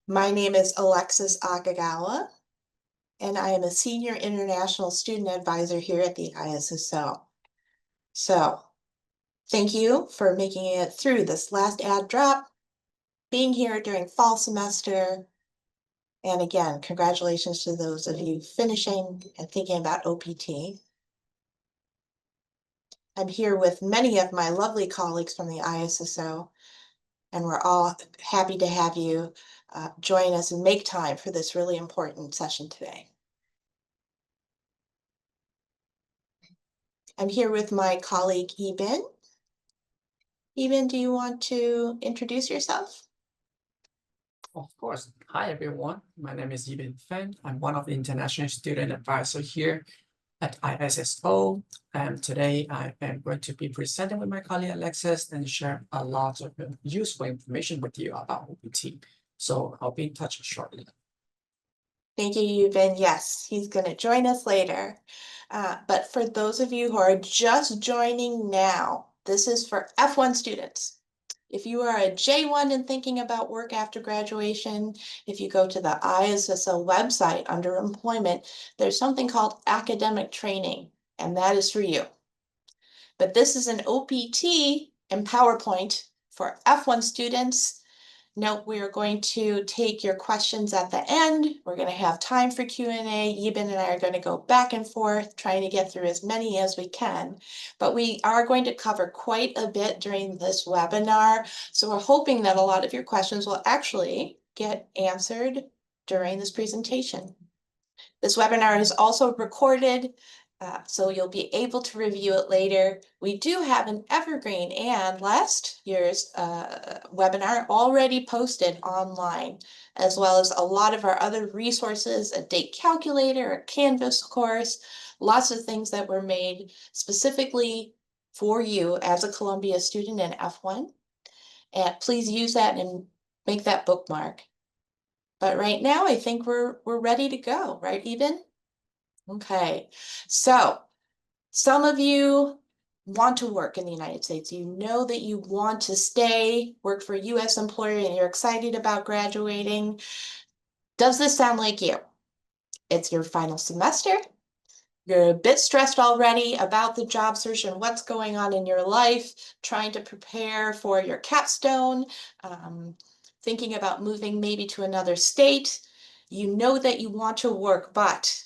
My name is Alexis Akagawa, and I am a Senior International Student Advisor here at the ISSO. So, thank you for making it through this last ad drop, being here during fall semester, and again, congratulations to those of you finishing and thinking about OPT. I'm here with many of my lovely colleagues from the ISSO, and we're all happy to have you join us and make time for this really important session today. I'm here with my colleague, Eben. Eben, do you want to introduce yourself? Of course. Hi, everyone. My name is Yibin Feng. I'm one of the international student advisors here at ISSO. And today I am going to be presenting with my colleague Alexis and share a lot of useful information with you about OPT. So I'll be in touch shortly. Thank you, Eben. Yes, he's going to join us later. But for those of you who are just joining now, this is for F1 students. If you are a J1 and thinking about work after graduation, if you go to the ISSO website under employment, there's something called academic training, and that is for you. But this is an OPT and PowerPoint for F1 students. Note, we are going to take your questions at the end. We're going to have time for Q&A. Eben and I are going to go back and forth, trying to get through as many as we can. But we are going to cover quite a bit during this webinar. So we're hoping that a lot of your questions will actually get answered during this presentation. This webinar is also recorded, so you'll be able to review it later. We do have an evergreen and last year's webinar already posted online, as well as a lot of our other resources, a date calculator, a Canvas course, lots of things that were made specifically for you as a Columbia student in F1. And please use that and make that bookmark. But right now, I think we're ready to go, right, Eben? Okay, so some of you want to work in the United States. You know that you want to stay, work for a US employer, and you're excited about graduating. Does this sound like you? It's your final semester. You're a bit stressed already about the job search and what's going on in your life, trying to prepare for your capstone, thinking about moving maybe to another state. You know that you want to work, but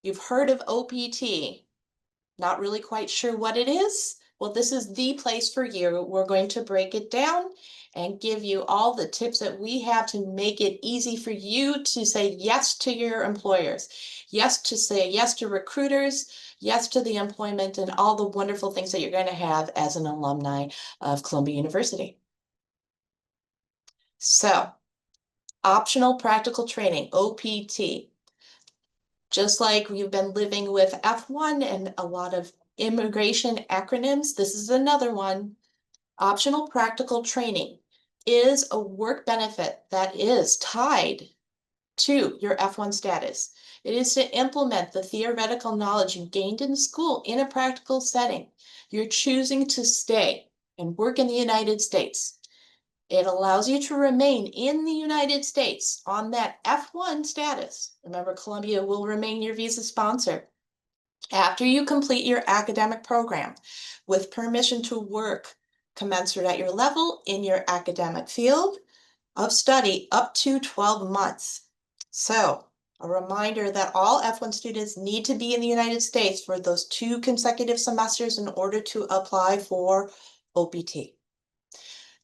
you've heard of OPT, not really quite sure what it is. Well, this is the place for you. We're going to break it down and give you all the tips that we have to make it easy for you to say yes to your employers, yes to say yes to recruiters, yes to the employment and all the wonderful things that you're going to have as an alumni of Columbia University. So, optional practical training, OPT. Just like we've been living with F1 and a lot of immigration acronyms, this is another one. Optional practical training is a work benefit that is tied to your F1 status. It is to implement the theoretical knowledge you gained in school in a practical setting. You're choosing to stay and work in the United States. It allows you to remain in the United States on that F1 status. Remember, Columbia will remain your visa sponsor after you complete your academic program with permission to work commensurate at your level in your academic field of study up to 12 months. So, a reminder that all F1 students need to be in the United States for those 2 consecutive semesters in order to apply for OPT.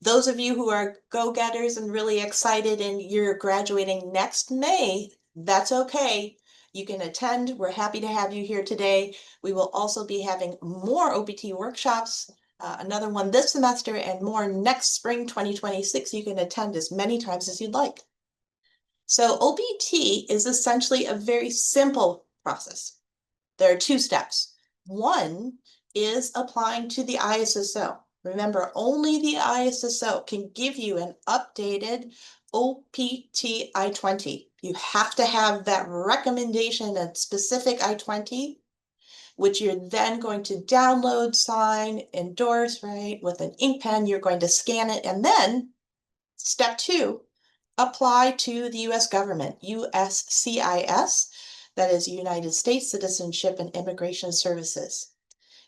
Those of you who are go-getters and really excited and you're graduating next May, that's okay. You can attend. We're happy to have you here today. We will also be having more OPT workshops, another one this semester and more next spring 2026. You can attend as many times as you'd like. So OPT is essentially a very simple process. There are 2 steps. One is applying to the ISSO. Remember, only the ISSO can give you an updated OPT I-20. You have to have that recommendation, a specific I-20, which you're then going to download, sign, endorse, right? With an ink pen, you're going to scan it. And then step 2, apply to the US government, USCIS, that is United States Citizenship and Immigration Services.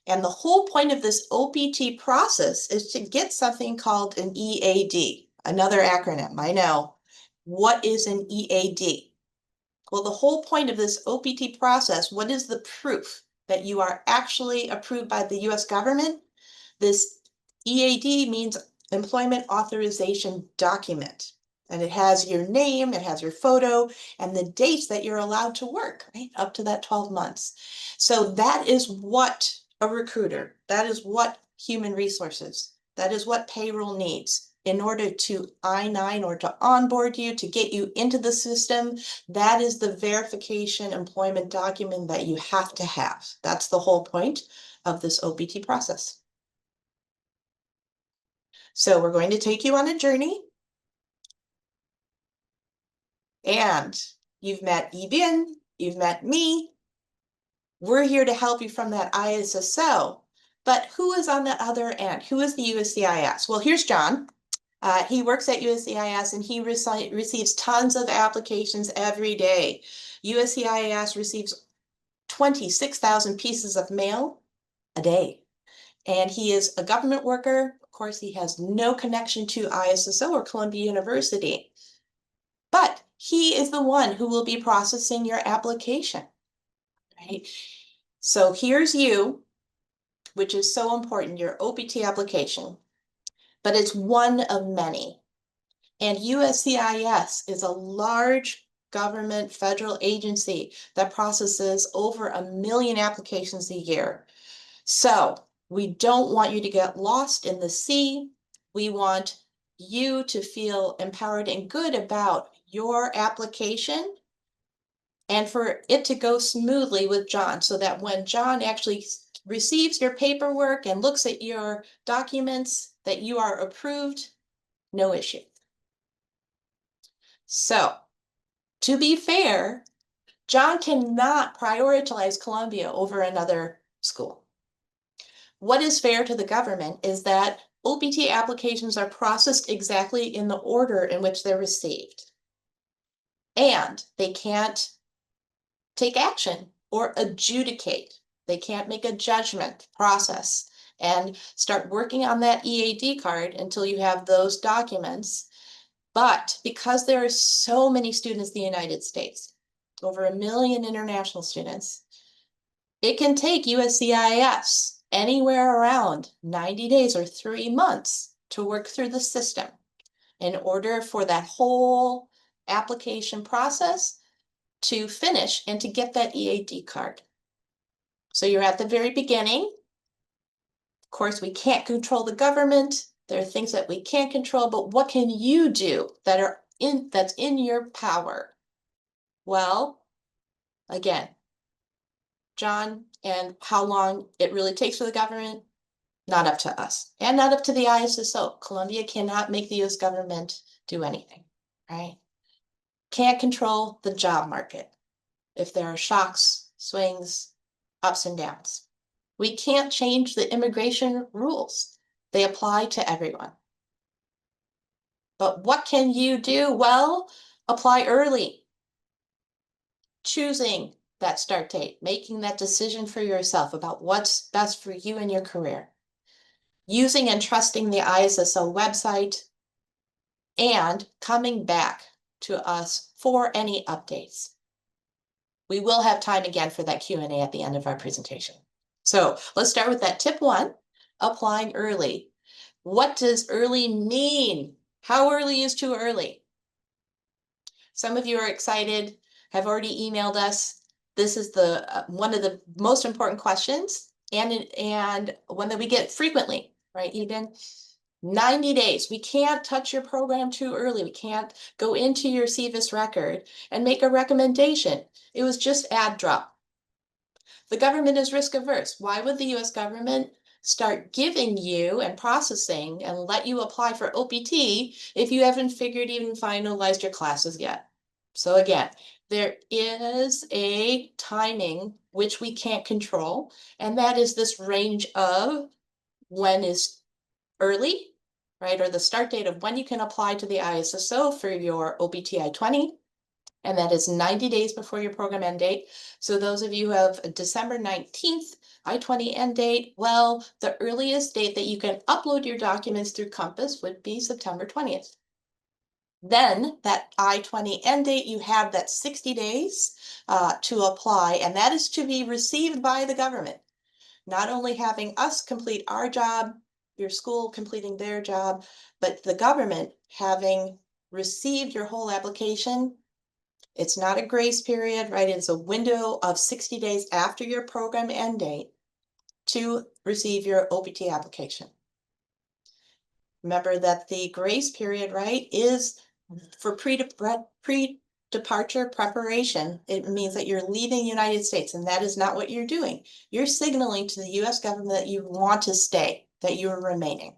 And the whole point of this OPT process is to get something called an EAD, another acronym, I know. What is an EAD? Well, the whole point of this OPT process, what is the proof that you are actually approved by the US government? This EAD means Employment Authorization Document. And it has your name, it has your photo, and the dates that you're allowed to work, right? Up to that 12 months. So that is what a recruiter, that is what human resources, that is what payroll needs in order to I-9 or to onboard you, to get you into the system. That is the verification employment document that you have to have. That's the whole point of this OPT process. So we're going to take you on a journey. And you've met Ibin, you've met me. We're here to help you from that ISSO. But who is on the other end? Who is the USCIS? Well, here's John. He works at USCIS and he receives tons of applications every day. USCIS receives 26,000 pieces of mail a day. And he is a government worker. Of course, he has no connection to ISSO or Columbia University. But he is the one who will be processing your application, right? So here's you, which is so important, your OPT application, but it's one of many. And USCIS is a large government federal agency that processes over 1 million applications a year. So we don't want you to get lost in the sea. We want you to feel empowered and good about your application and for it to go smoothly with John, so that when John actually receives your paperwork and looks at your documents, that you are approved, no issue. So, to be fair, John cannot prioritize Columbia over another school. What is fair to the government is that OPT applications are processed exactly in the order in which they're received. And they can't take action or adjudicate. They can't make a judgment process and start working on that EAD card until you have those documents. But because there are so many students in the United States, over 1 million international students, it can take USCIS anywhere around 90 days or 3 months to work through the system in order for that whole application process to finish and to get that EAD card. So you're at the very beginning. Of course, we can't control the government. There are things that we can't control, but what can you do that's in your power? Well, again, John, and how long it really takes for the government, not up to us, and not up to the ISSO. Columbia cannot make the US government do anything, right? Can't control the job market. If there are shocks, swings, ups and downs. We can't change the immigration rules. They apply to everyone. But what can you do? Well, apply early. Choosing that start date, making that decision for yourself about what's best for you and your career. Using and trusting the ISSO website, and coming back to us for any updates. We will have time again for that Q&A at the end of our presentation. So let's start with that tip 1, applying early. What does early mean? How early is too early? Some of you are excited, have already emailed us. This is the one of the most important questions and one that we get frequently, right? Even 90 days. We can't touch your program too early. We can't go into your CVIS record and make a recommendation. It was just add drop. The government is risk averse. Why would the US government start giving you and processing and let you apply for OPT if you haven't figured even finalized your classes yet? So again, there is a timing which we can't control, and that is this range of when is early right, or the start date of when you can apply to the ISSO for your OPT I-20. And that is 90 days before your program end date. So those of you who have a December 19th I-20 end date, well, the earliest date that you can upload your documents through Compass would be September 20th. Then that I-20 end date, you have that 60 days to apply, and that is to be received by the government. Not only having us complete our job, your school completing their job, but the government having received your whole application. It's not a grace period, right? It's a window of 60 days after your program end date to receive your OPT application. Remember that the grace period, right, is for pre-departure preparation. It means that you're leaving the United States, and that is not what you're doing. You're signaling to the US government that you want to stay, that you're remaining.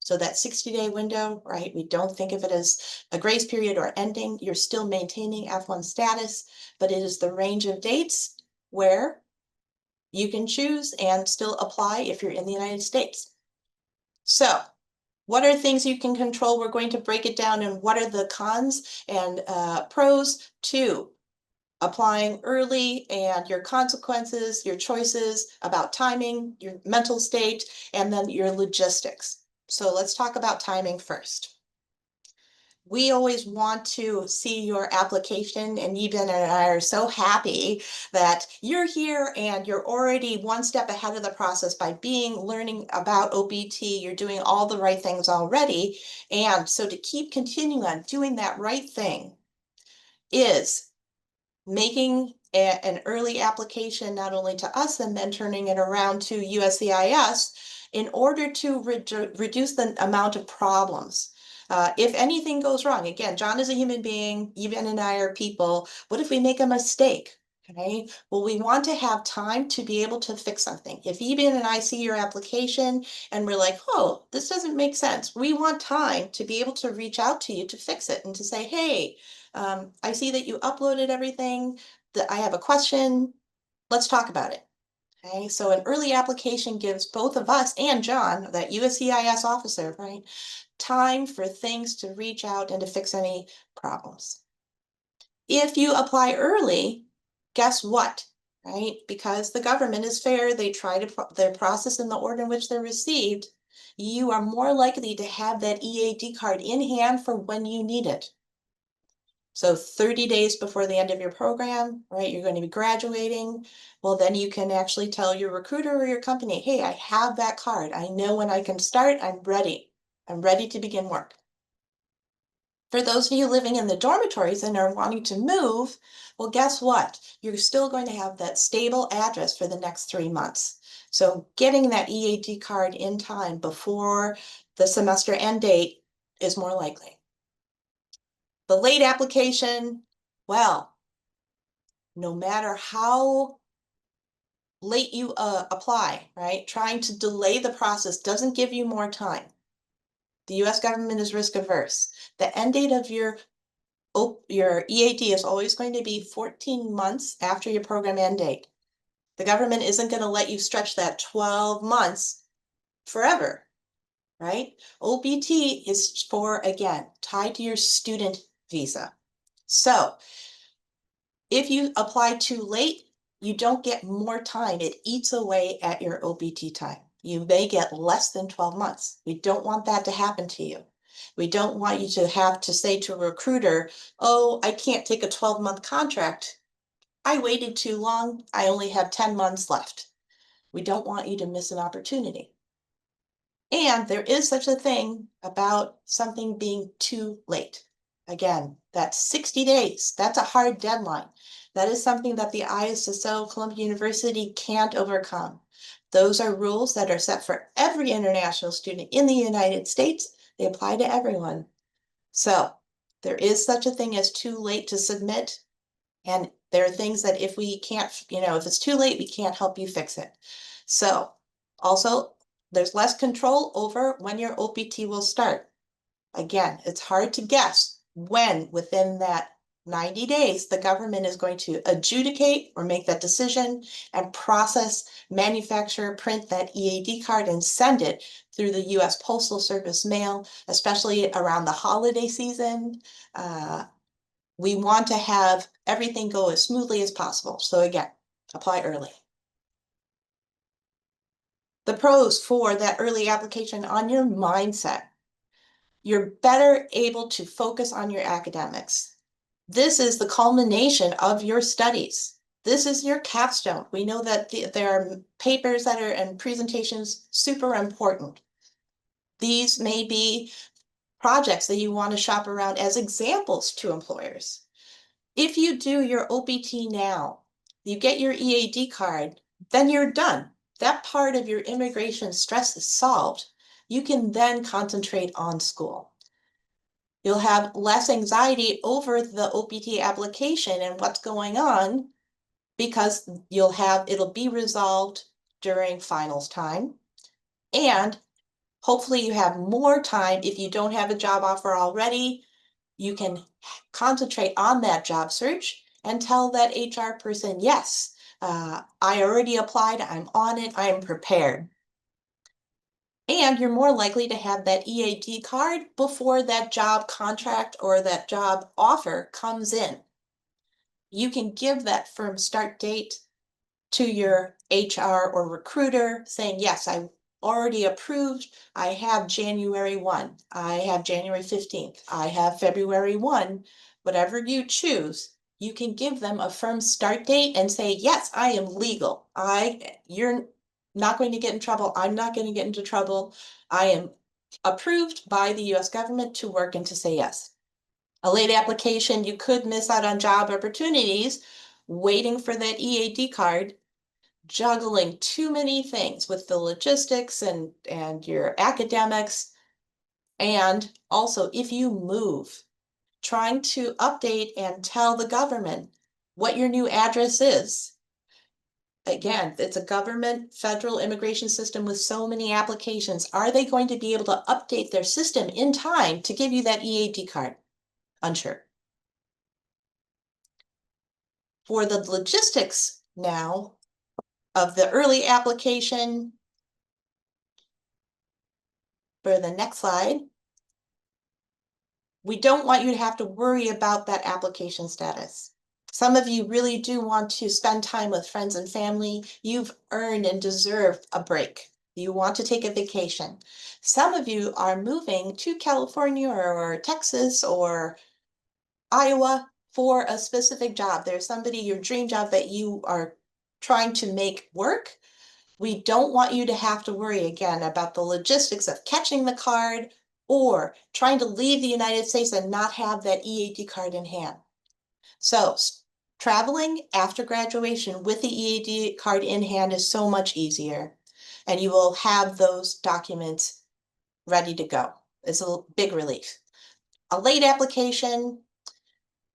So that 60-day window, right, we don't think of it as a grace period or ending. You're still maintaining F-1 status, but it is the range of dates where you can choose and still apply if you're in the United States. So what are things you can control? We're going to break it down, and what are the cons and pros to applying early, and your consequences, your choices about timing, your mental state, and then your logistics. So let's talk about timing first. We always want to see your application, and Eben and I are so happy that you're here and you're already one step ahead of the process by learning about OPT. You're doing all the right things already. And so to keep continuing on doing that right thing is making an early application, not only to us and then turning it around to USCIS in order to reduce the amount of problems. If anything goes wrong, again, John is a human being, Eben and I are people. What if we make a mistake? Okay, well, we want to have time to be able to fix something. If Eben and I see your application and we're like, oh, this doesn't make sense, we want time to be able to reach out to you to fix it and to say, hey, I see that you uploaded everything, that I have a question, let's talk about it. Okay, so an early application gives both of us and John, that USCIS officer, right, time for things to reach out and to fix any problems. If you apply early, guess what, right? Because the government is fair, they try to their process in the order in which they're received, you are more likely to have that EAD card in hand for when you need it. So 30 days before the end of your program, right, you're going to be graduating. Well, then you can actually tell your recruiter or your company, hey, I have that card. I know when I can start. I'm ready. I'm ready to begin work. For those of you living in the dormitories and are wanting to move, well, guess what? You're still going to have that stable address for the next 3 months. So getting that EAD card in time before the semester end date is more likely. The late application, well, no matter how late you apply, right? Trying to delay the process doesn't give you more time. The US government is risk averse. The end date of your EAD is always going to be 14 months after your program end date. The government isn't going to let you stretch that 12 months forever, right? OPT is for, again, tied to your student visa. So if you apply too late, you don't get more time. It eats away at your OPT time. You may get less than 12 months. We don't want that to happen to you. We don't want you to have to say to a recruiter, oh, I can't take a 12-month contract. I waited too long. I only have 10 months left. We don't want you to miss an opportunity. And there is such a thing about something being too late. Again, that's 60 days. That's a hard deadline. That is something that the ISSO Columbia University can't overcome. Those are rules that are set for every international student in the United States. They apply to everyone. So there is such a thing as too late to submit. And there are things that if we can't, if it's too late, we can't help you fix it. So also, there's less control over when your OPT will start. Again, it's hard to guess when within that 90 days, the government is going to adjudicate or make that decision and process, manufacture, print that EAD card and send it through the US Postal Service mail, especially around the holiday season. We want to have everything go as smoothly as possible. So again, apply early. The pros for that early application on your mindset. You're better able to focus on your academics. This is the culmination of your studies. This is your capstone. We know that there are papers that are and presentations super important. These may be projects that you want to shop around as examples to employers. If you do your OPT now, you get your EAD card, then you're done. That part of your immigration stress is solved. You can then concentrate on school. You'll have less anxiety over the OPT application and what's going on because it'll be resolved during finals time. And hopefully you have more time. If you don't have a job offer already, you can concentrate on that job search and tell that HR person, yes, I already applied, I'm on it, I'm prepared. And you're more likely to have that EAD card before that job contract or that job offer comes in. You can give that firm start date to your HR or recruiter saying, yes, I already approved. I have January 1. I have January 15th. I have February 1. Whatever you choose, you can give them a firm start date and say, yes, I am legal. You're not going to get in trouble. I'm not going to get into trouble. I am approved by the US government to work and to say yes. A late application, you could miss out on job opportunities waiting for that EAD card, juggling too many things with the logistics and your academics. And also, if you move, trying to update and tell the government what your new address is. Again, it's a government federal immigration system with so many applications. Are they going to be able to update their system in time to give you that EAD card? Unsure. For the logistics now of the early application, for the next slide, we don't want you to have to worry about that application status. Some of you really do want to spend time with friends and family. You've earned and deserve a break. You want to take a vacation. Some of you are moving to California or Texas or Iowa for a specific job. There's your dream job that you are trying to make work. We don't want you to have to worry again about the logistics of catching the card or trying to leave the United States and not have that EAD card in hand. So traveling after graduation with the EAD card in hand is so much easier, and you will have those documents ready to go. It's a big relief. A late application,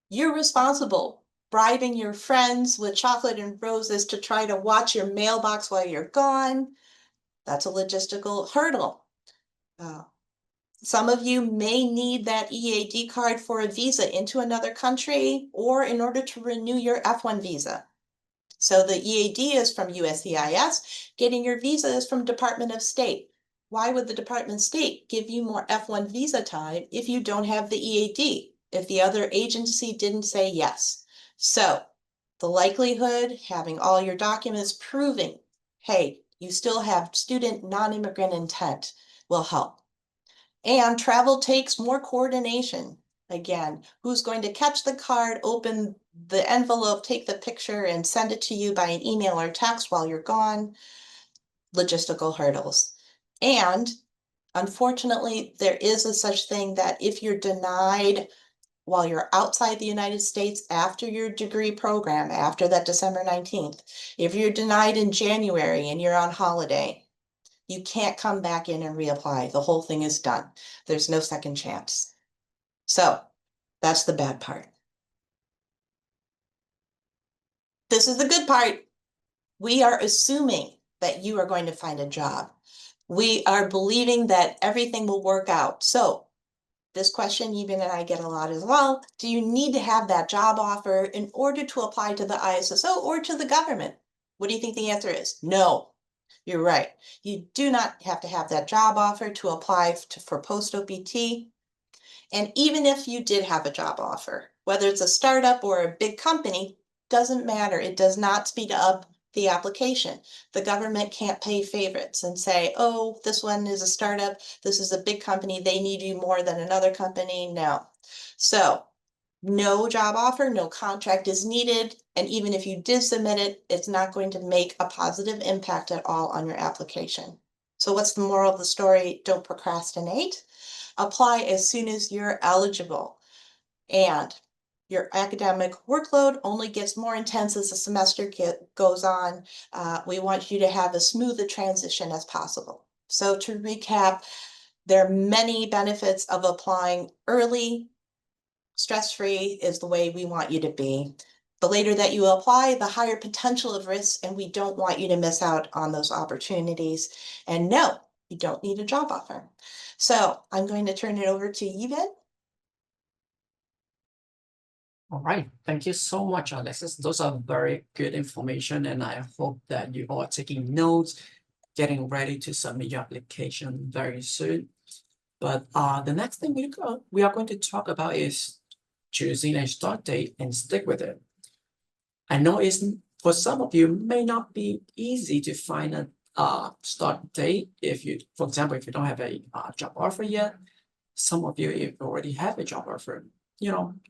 you're responsible bribing your friends with chocolate and roses to try to watch your mailbox while you're gone. That's a logistical hurdle. Some of you may need that EAD card for a visa into another country or in order to renew your F-1 visa. So the EAD is from USCIS, getting your visa is from Department of State. Why would the Department of State give you more F-1 visa time if you don't have the EAD, if the other agency didn't say yes? So the likelihood, having all your documents proving, hey, you still have student non-immigrant intent will help. And travel takes more coordination. Again, who's going to catch the card, open the envelope, take the picture, and send it to you by an email or text while you're gone? Logistical hurdles. And unfortunately, there is a such thing that if you're denied while you're outside the United States after your degree program, after that December 19th, if you're denied in January and you're on holiday, you can't come back in and reapply. The whole thing is done. There's no second chance. So that's the bad part. This is the good part. We are assuming that you are going to find a job. We are believing that everything will work out. So This question even and I get a lot as well. Do you need to have that job offer in order to apply to the ISSO or to the government? What do you think the answer is? No, you're right. You do not have to have that job offer to apply for post-OPT. And even if you did have a job offer, whether it's a startup or a big company, doesn't matter. It does not speed up the application. The government can't pay favorites and say, oh, this one is a startup, this is a big company, they need you more than another company. No. So no job offer, no contract is needed. And even if you did submit it, it's not going to make a positive impact at all on your application. So what's the moral of the story? Don't procrastinate. Apply as soon as you're eligible. And your academic workload only gets more intense as the semester goes on. We want you to have as smooth a transition as possible. So to recap, there are many benefits of applying early. Stress-free is the way we want you to be. The later that you apply, the higher potential of risk, and we don't want you to miss out on those opportunities. And no, you don't need a job offer. So I'm going to turn it over to Yvonne. All right, thank you so much, Alexis. Those are very good information, and I hope that you all are taking notes, getting ready to submit your application very soon. But the next thing we are going to talk about is choosing a start date and stick with it. I know for some of you may not be easy to find a start date if you, for example, if you don't have a job offer yet. Some of you, if you already have a job offer,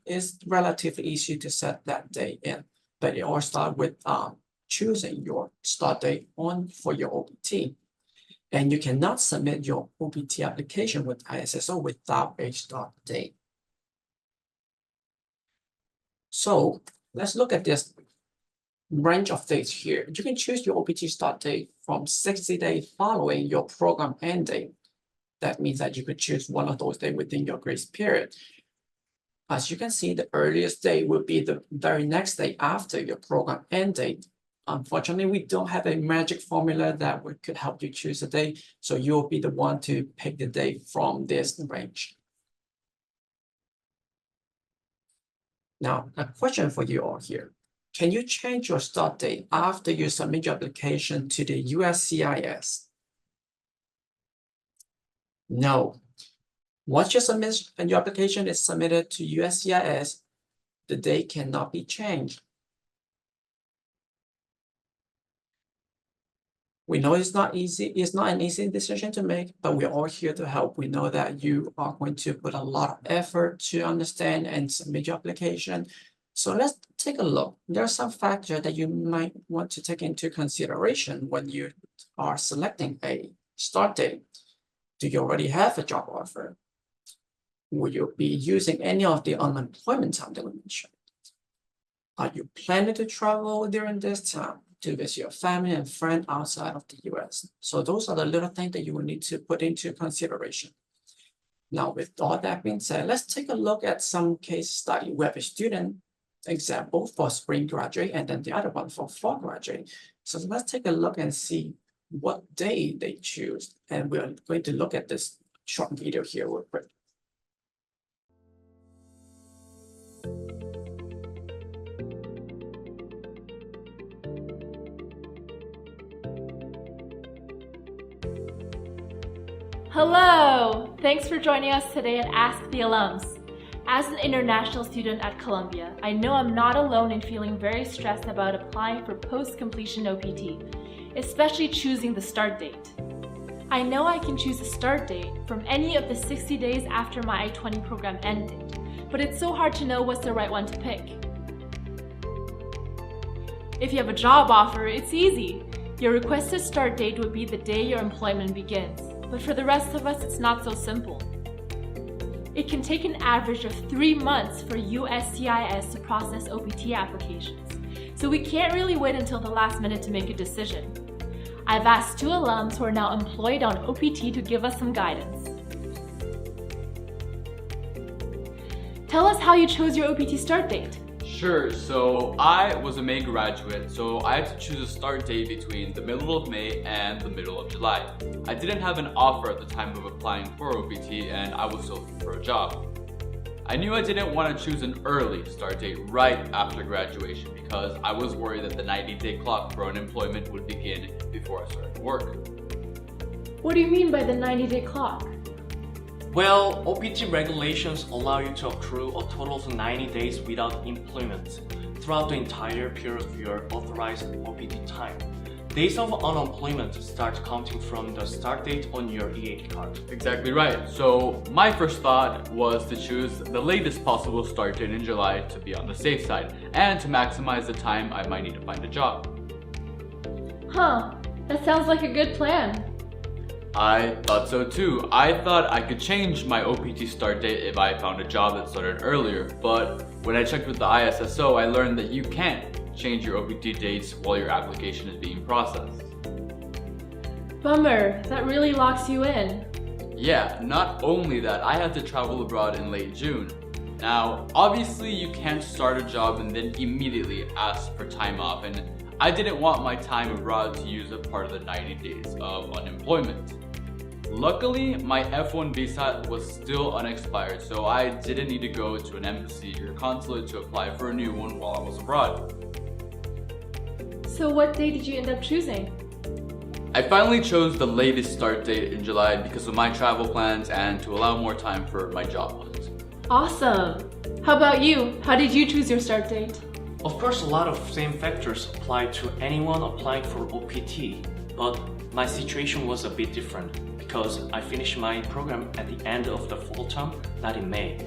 it's relatively easy to set that date in. But it all starts with choosing your start date for your OPT. And you cannot submit your OPT application with ISSO without a start date. So let's look at this range of dates here. You can choose your OPT start date from 60 days following your program end date. That means that you could choose one of those days within your grace period. As you can see, the earliest day will be the very next day after your program end date. Unfortunately, we don't have a magic formula that could help you choose a day, so you'll be the one to pick the day from this range. Now, a question for you all here. Can you change your start date after you submit your application to the USCIS? No. Once your application is submitted to USCIS, the date cannot be changed. We know it's not easy. It's not an easy decision to make, but we're all here to help. We know that you are going to put a lot of effort to understand and submit your application. So let's take a look. There are some factors that you might want to take into consideration when you are selecting a start date. Do you already have a job offer? Will you be using any of the unemployment time that we mentioned? Are you planning to travel during this time to visit your family and friends outside of the US? So those are the little things that you will need to put into consideration. Now, with all that being said, let's take a look at some case study. We have a student example for spring graduate and then the other one for fall graduate. So let's take a look and see what day they choose. And we're going to look at this short video here real quick. Hello! Thanks for joining us today at Ask the Alums. As an international student at Columbia, I know I'm not alone in feeling very stressed about applying for post-completion OPT, especially choosing the start date. I know I can choose a start date from any of the 60 days after my I-20 program end date, but it's so hard to know what's the right one to pick. If you have a job offer, it's easy. Your requested start date would be the day your employment begins. But for the rest of us, it's not so simple. It can take an average of 3 months for USCIS to process OPT applications, so we can't really wait until the last minute to make a decision. I've asked 2 alums who are now employed on OPT to give us some guidance. Tell us how you chose your OPT start date. Sure, so I was a May graduate, so I had to choose a start date between the middle of May and the middle of July. I didn't have an offer at the time of applying for OPT, and I was still looking for a job. I knew I didn't want to choose an early start date right after graduation because I was worried that the 90-day clock for unemployment would begin before I started work. What do you mean by the 90-day clock? Well, OPT regulations allow you to accrue a total of 90 days without employment throughout the entire period of your authorized OPT time. Days of unemployment start counting from the start date on your EAD card. Exactly right. So my first thought was to choose the latest possible start date in July to be on the safe side and to maximize the time I might need to find a job. Huh, that sounds like a good plan. I thought so too. I thought I could change my OPT start date if I found a job that started earlier, but when I checked with the ISSO, I learned that you can't change your OPT dates while your application is being processed. Bummer, that really locks you in. Yeah, not only that, I had to travel abroad in late June. Now, obviously you can't start a job and then immediately ask for time off, and I didn't want my time abroad to use up part of the 90 days of unemployment. Luckily, my F-1 visa was still unexpired, so I didn't need to go to an embassy or consulate to apply for a new one while I was abroad. So what day did you end up choosing? I finally chose the latest start date in July because of my travel plans and to allow more time for my job hunt. Awesome! How about you? How did you choose your start date? Of course, a lot of same factors apply to anyone applying for OPT, but my situation was a bit different because I finished my program at the end of the fall term, not in May.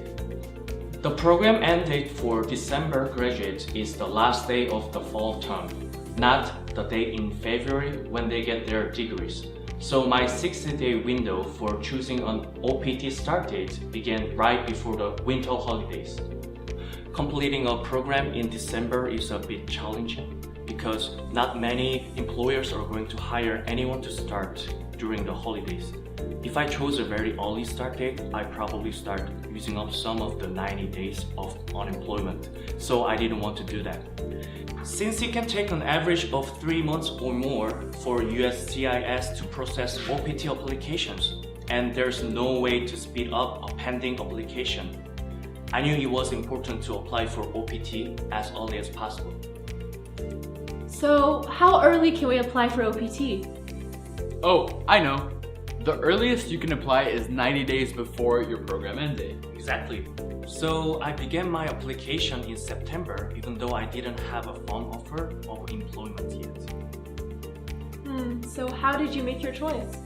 The program end date for December graduates is the last day of the fall term, not the day in February when they get their degrees. So my 60-day window for choosing an OPT start date began right before the winter holidays. Completing a program in December is a bit challenging because not many employers are going to hire anyone to start during the holidays. If I chose a very early start date, I probably start using up some of the 90 days of unemployment, so I didn't want to do that. Since it can take an average of 3 months or more for USCIS to process OPT applications, and there's no way to speed up a pending application, I knew it was important to apply for OPT as early as possible. So how early can we apply for OPT? Oh, I know. The earliest you can apply is 90 days before your program end date. Exactly. So I began my application in September even though I didn't have a firm offer of employment yet. So how did you make your choice?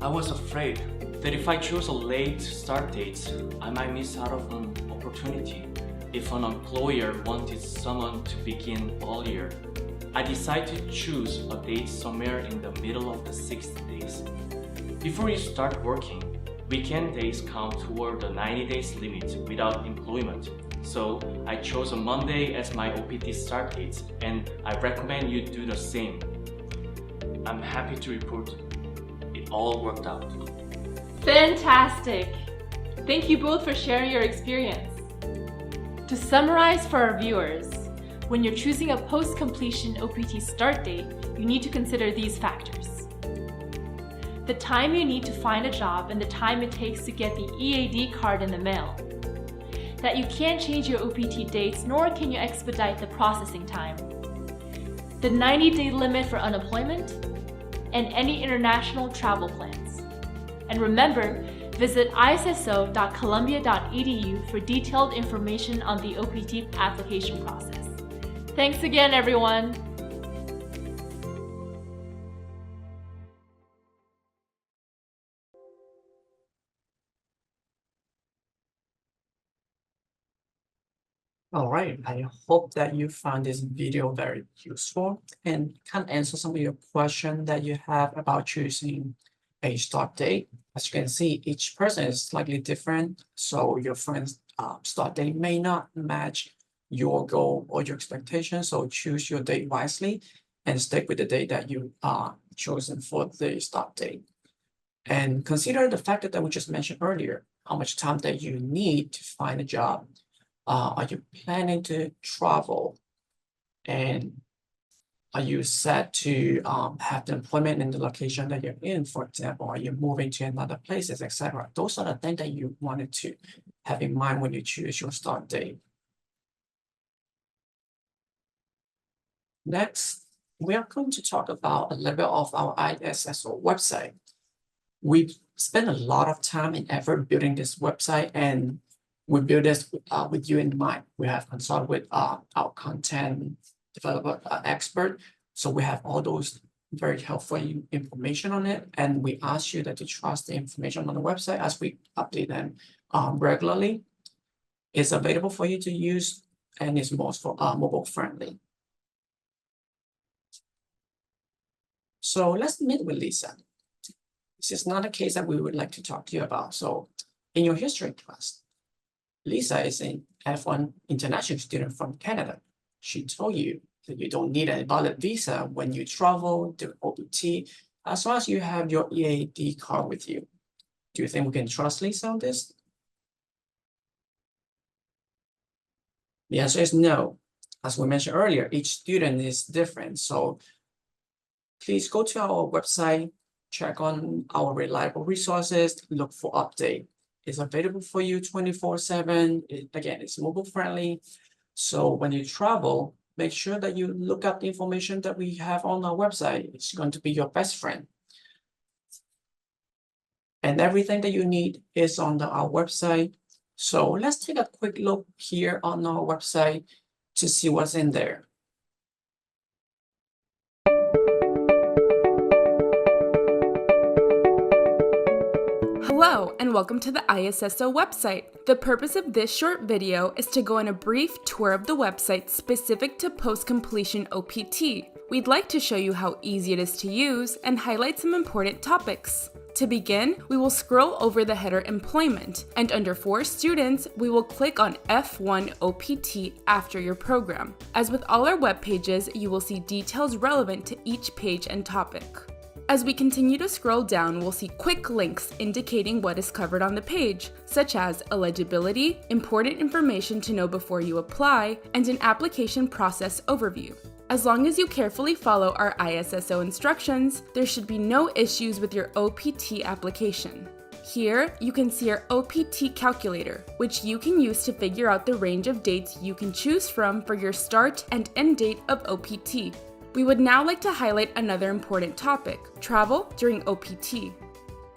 I was afraid that if I chose a late start date, I might miss out on an opportunity. If an employer wanted someone to begin earlier, I decided to choose a date somewhere in the middle of the 60 days. Before you start working, weekend days count toward the 90 days limit without employment. So I chose a Monday as my OPT start date, and I recommend you do the same. I'm happy to report it all worked out. Fantastic! Thank you both for sharing your experience. To summarize for our viewers, when you're choosing a post-completion OPT start date, you need to consider these factors: the time you need to find a job and the time it takes to get the EAD card in the mail, that you can't change your OPT dates nor can you expedite the processing time, the 90-day limit for unemployment, and any international travel plans. And remember, visit issso.columbia.edu for detailed information on the OPT application process. Thanks again, everyone! All right, I hope that you found this video very useful and can answer some of your questions that you have about choosing a start date. As you can see, each person is slightly different, so your friend's start date may not match your goal or your expectations, so choose your date wisely and stick with the date that you chosen for the start date. And consider the factor that we just mentioned earlier, how much time that you need to find a job. Are you planning to travel? And are you set to have the employment in the location that you're in? For example, are you moving to another places, etc.? Those are the things that you wanted to have in mind when you choose your start date. Next, we are going to talk about a little bit of our ISSO website. We've spent a lot of time and effort building this website, and we build this with you in mind. We have consulted with our content developer expert, so we have all those very helpful information on it, and we ask you that you trust the information on the website as we update them regularly. It's available for you to use, and it's most for mobile friendly. So let's meet with Lisa. This is not a case that we would like to talk to you about. So in your history class, Lisa is an F-1 international student from Canada. She told you that you don't need a valid visa when you travel to OPT, as long as you have your EAD card with you. Do you think we can trust Lisa on this? The answer is no. As we mentioned earlier, each student is different. So please go to our website, check on our reliable resources, look for update. It's available for you 24/7. Again, it's mobile friendly. So when you travel, make sure that you look up the information that we have on our website. It's going to be your best friend. And everything that you need is on our website. So let's take a quick look here on our website to see what's in there. Hello and welcome to the ISSO website. The purpose of this short video is to go on a brief tour of the website specific to post-completion OPT. We'd like to show you how easy it is to use and highlight some important topics. To begin, we will scroll over the header Employment, and under For Students, we will click on F-1 OPT after your program. As with all our web pages, you will see details relevant to each page and topic. As we continue to scroll down, we'll see quick links indicating what is covered on the page, such as eligibility, important information to know before you apply, and an application process overview. As long as you carefully follow our ISSO instructions, there should be no issues with your OPT application. Here, you can see our OPT calculator, which you can use to figure out the range of dates you can choose from for your start and end date of OPT. We would now like to highlight another important topic, travel during OPT.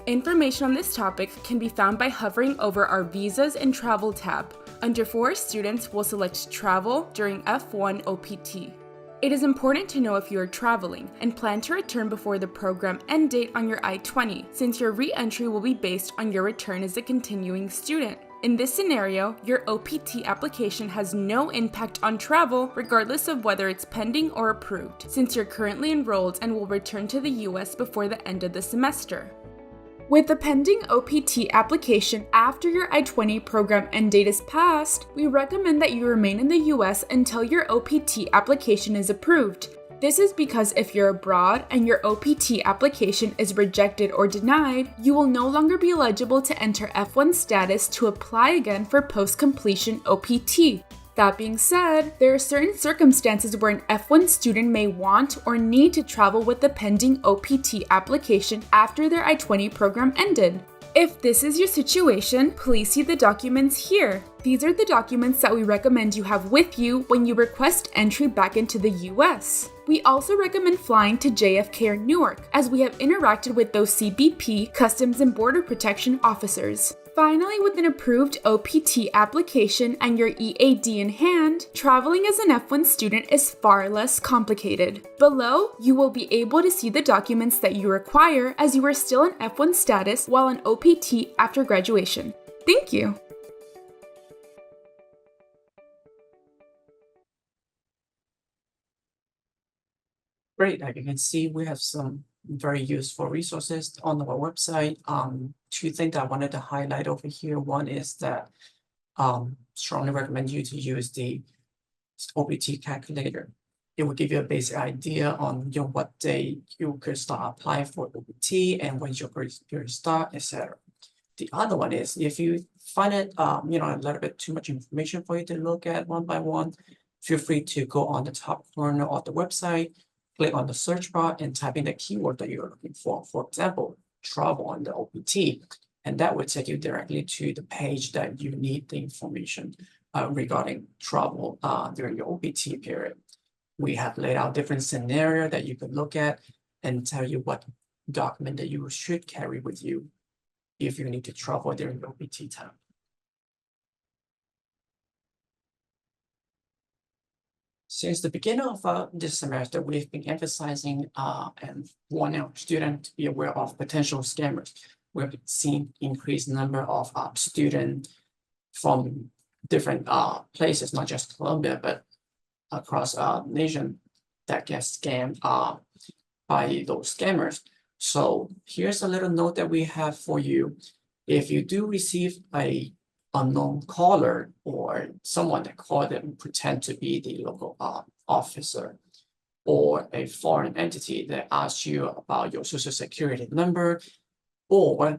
Information on this topic can be found by hovering over our Visas and Travel tab. Under For Students, we'll select Travel during F-1 OPT. It is important to know if you are traveling and plan to return before the program end date on your I-20, since your re-entry will be based on your return as a continuing student. In this scenario, your OPT application has no impact on travel regardless of whether it's pending or approved, since you're currently enrolled and will return to the US before the end of the semester. With the pending OPT application after your I-20 program end date is passed, we recommend that you remain in the US until your OPT application is approved. This is because if you're abroad and your OPT application is rejected or denied, you will no longer be eligible to enter F-1 status to apply again for post-completion OPT. That being said, there are certain circumstances where an F-1 student may want or need to travel with the pending OPT application after their I-20 program ended. If this is your situation, please see the documents here. These are the documents that we recommend you have with you when you request entry back into the US. We also recommend flying to JFK or Newark, as we have interacted with those CBP, Customs and Border Protection officers. Finally, with an approved OPT application and your EAD in hand, traveling as an F-1 student is far less complicated. Below, you will be able to see the documents that you require as you are still in F-1 status while on OPT after graduation. Thank you! Great, as you can see, we have some very useful resources on our website. Two things I wanted to highlight over here. One is that strongly recommend you to use the OPT calculator. It will give you a basic idea on what day you could start applying for OPT and when your period start, etc. The other one is if you find it, a little bit too much information for you to look at one by one, feel free to go on the top corner of the website, click on the search bar and type in the keyword that you're looking for. For example, travel on the OPT, and that would take you directly to the page that you need the information regarding travel during your OPT period. We have laid out different scenarios that you could look at and tell you what document that you should carry with you if you need to travel during the OPT time. Since the beginning of this semester, we've been emphasizing and warning our students to be aware of potential scammers. We've seen increased number of students from different places, not just Colombia, but across nation that get scammed by those scammers. So here's a little note that we have for you. If you do receive a unknown caller or someone that called and pretend to be the local officer or a foreign entity that asks you about your social security number or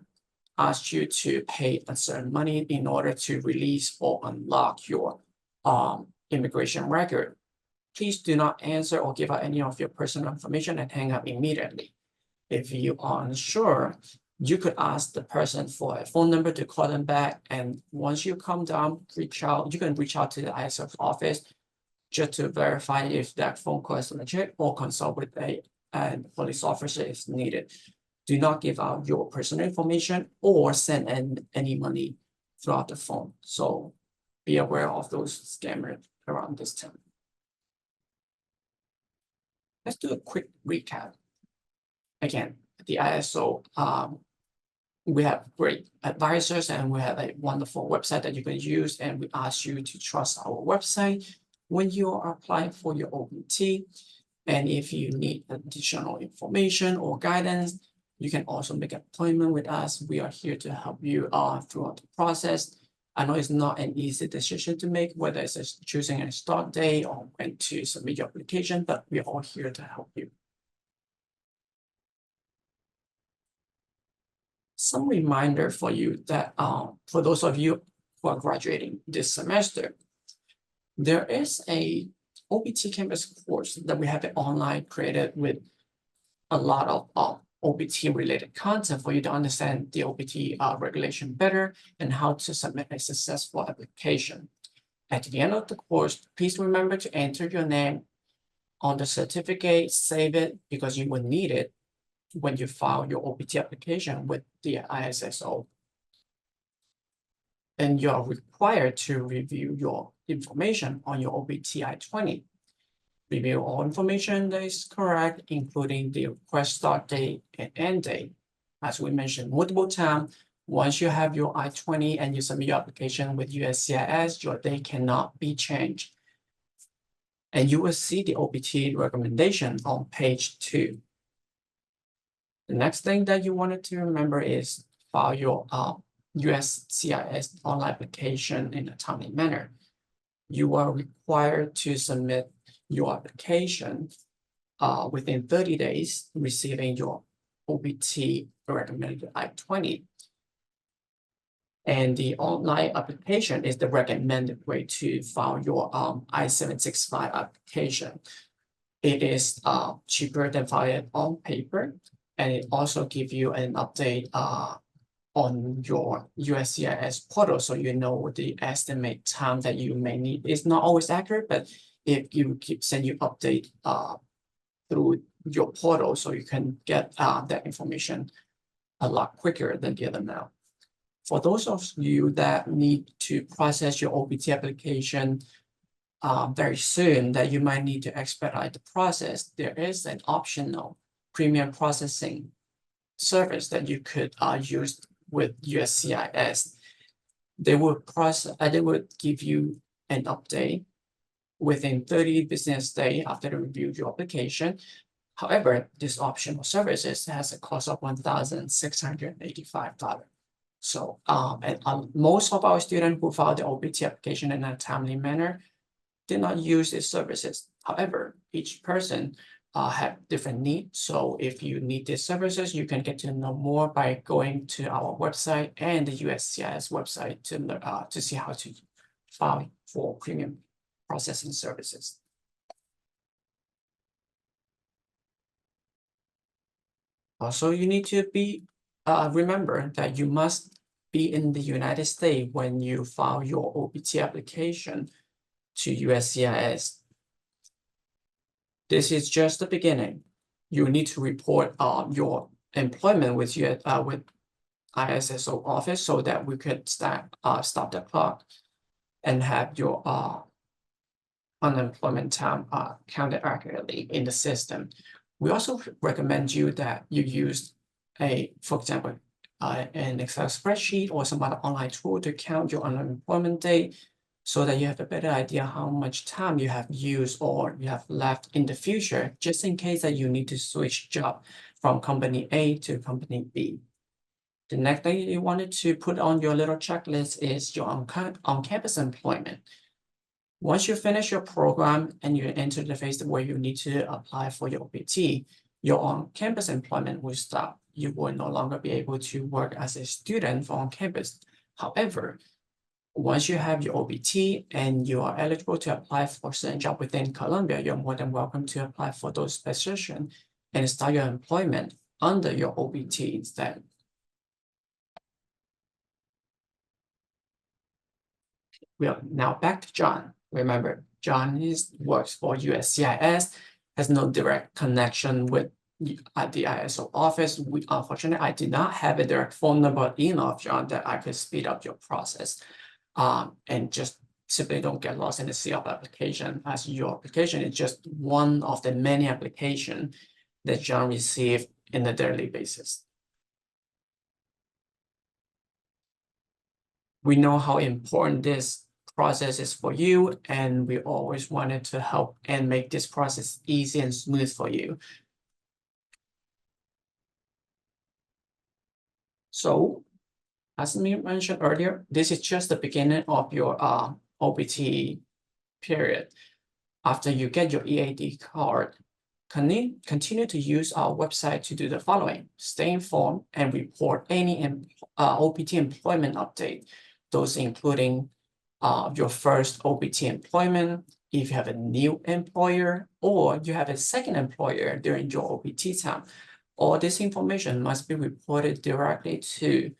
asks you to pay a certain money in order to release or unlock your immigration record, please do not answer or give out any of your personal information and hang up immediately. If you are unsure, you could ask the person for a phone number to call them back. And once you come down, you can reach out to the ISSO office just to verify if that phone call is legit or consult with a police officer if needed. Do not give out your personal information or send any money throughout the phone. So be aware of those scammers around this time. Let's do a quick recap. Again, the ISSO, we have great advisors and we have a wonderful website that you can use, and we ask you to trust our website when you are applying for your OPT. And if you need additional information or guidance, you can also make an appointment with us. We are here to help you throughout the process. I know it's not an easy decision to make, whether it's choosing a start date or when to submit your application, but we're all here to help you. Some reminder for you that for those of you who are graduating this semester, there is a OPT Campus course that we have online created with a lot of OPT related content for you to understand the OPT regulation better and how to submit a successful application. At the end of the course, please remember to enter your name on the certificate, save it because you will need it when you file your OPT application with the ISSO. And you are required to review your information on your OPT I-20. Review all information that is correct, including the request start date and end date. As we mentioned multiple times, once you have your I-20 and you submit your application with USCIS, your date cannot be changed. And you will see the OPT recommendation on page 2. The next thing that you wanted to remember is file your USCIS online application in a timely manner. You are required to submit your application within 30 days receiving your OPT recommended I-20. And the online application is the recommended way to file your I-765 application. It is cheaper than filing on paper, and it also gives you an update on your USCIS portal, so you know the estimate time that you may need. It's not always accurate, but if you send you update through your portal, so you can get that information a lot quicker than the other now. For those of you that need to process your OPT application very soon, that you might need to expedite the process, there is an optional premium processing service that you could use with USCIS. They would give you an update within 30 business days after they review your application. However, this optional services has a cost of $1,685. So, most of our students who file the OPT application in a timely manner did not use these services. However, each person have different needs. So if you need these services, you can get to know more by going to our website and the USCIS website to see how to file for premium processing services. Also, you need to remember that you must be in the United States when you file your OPT application to USCIS. This is just the beginning. You need to report your employment with ISSO office so that we could stop the clock and have your unemployment time counted accurately in the system. We also recommend you that you use for example, an Excel spreadsheet or some other online tool to count your unemployment day so that you have a better idea how much time you have used or you have left in the future, just in case that you need to switch job from company A to company B. The next thing you wanted to put on your little checklist is your on-campus employment. Once you finish your program and you enter the phase where you need to apply for your OPT, your on-campus employment will stop. You will no longer be able to work as a student on campus. However, once you have your OPT and you are eligible to apply for a certain job within Columbia, you're more than welcome to apply for those positions and start your employment under your OPT instead. Well, now back to John. Remember, John works for USCIS, has no direct connection with the ISSO office. Unfortunately, I did not have a direct phone number or email of John that I could speed up your process. And just simply don't get lost in the sea of application, as your application is just one of the many applications that John received in a daily basis. We know how important this process is for you, and we always wanted to help and make this process easy and smooth for you. So, as I mentioned earlier, this is just the beginning of your OPT period. After you get your EAD card, continue to use our website to do the following: stay informed and report any OPT employment update, those including your first OPT employment, if you have a new employer, or you have a second employer during your OPT time. All this information must be reported directly to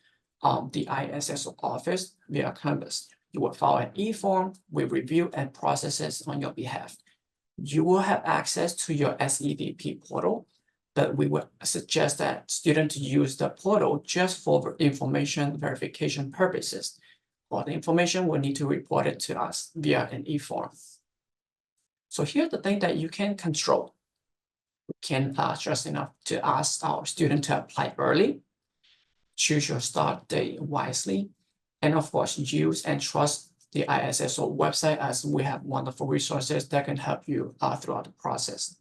the ISSO office via Canvas. You will file an e-form, we review and process it on your behalf. You will have access to your SEVP portal, but we would suggest that students use the portal just for information verification purposes. All the information will need to report it to us via an e-form. So here's the thing that you can control. We can just enough to ask our student to apply early, choose your start date wisely, and of course, use and trust the ISSO website, as we have wonderful resources that can help you throughout the process.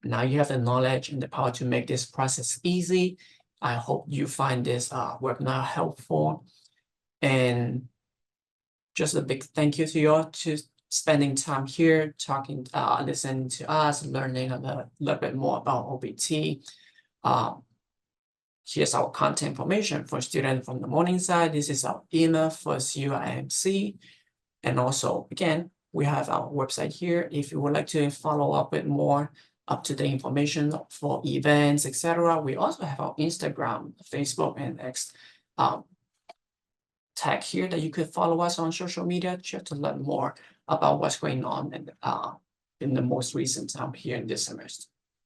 Now you have the knowledge and the power to make this process easy. I hope you find this webinar helpful. And just a big thank you to you all to spending time here, talking, listening to us, learning a little bit more about OPT. Here's our contact information for students from the morning side. This is our email for CUIMC. And also, again, we have our website here. If you would like to follow up with more up-to-date information for events, etc., we also have our Instagram, Facebook, and X tag here that you could follow us on social media just to learn more about what's going on in the most recent time here in this semester.